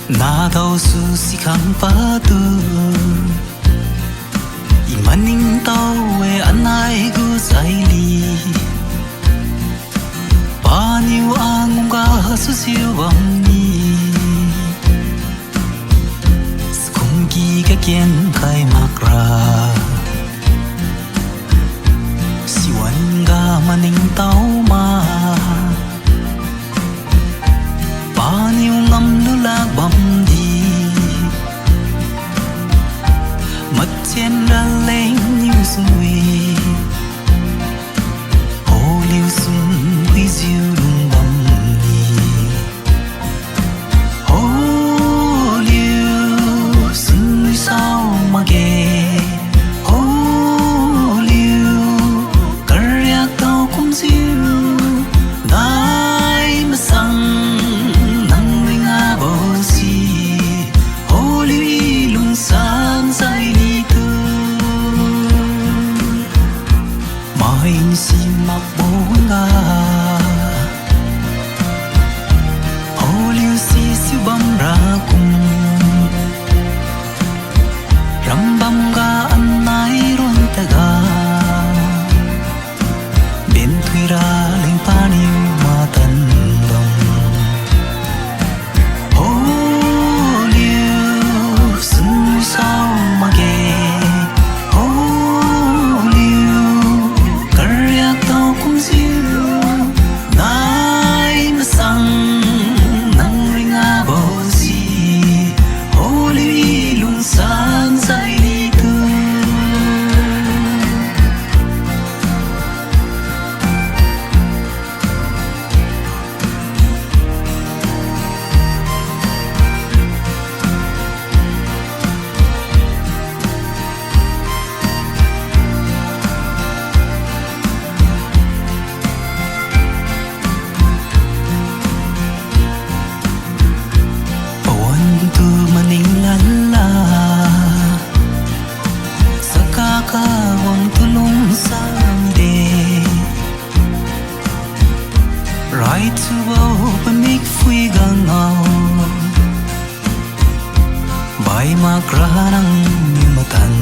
Nadao susikang patu Imaning tawe anai gusaili Paniu angum gaso siwangni Skumgi gagyen khai makra Siwan ga maning tao ma Paniu ngam nulag bam di Mathen raleng niu Chunwi Aholiu wijiu Rambam ni Aholiu sao Makge Aholiu karaik tao cũng chiu nai machang lungsa alitu Mainiu simak bonga Aholiu siu bam rakum Rambam ga anai ron taga Benthui raleng Paniu matan sao Makge Aholiu karaik tao cũng chiu nai machang nang ringa bosi Aholiu lungsa alitu Kawang tulong someday Right to open make phui gangao Bay magra ng matan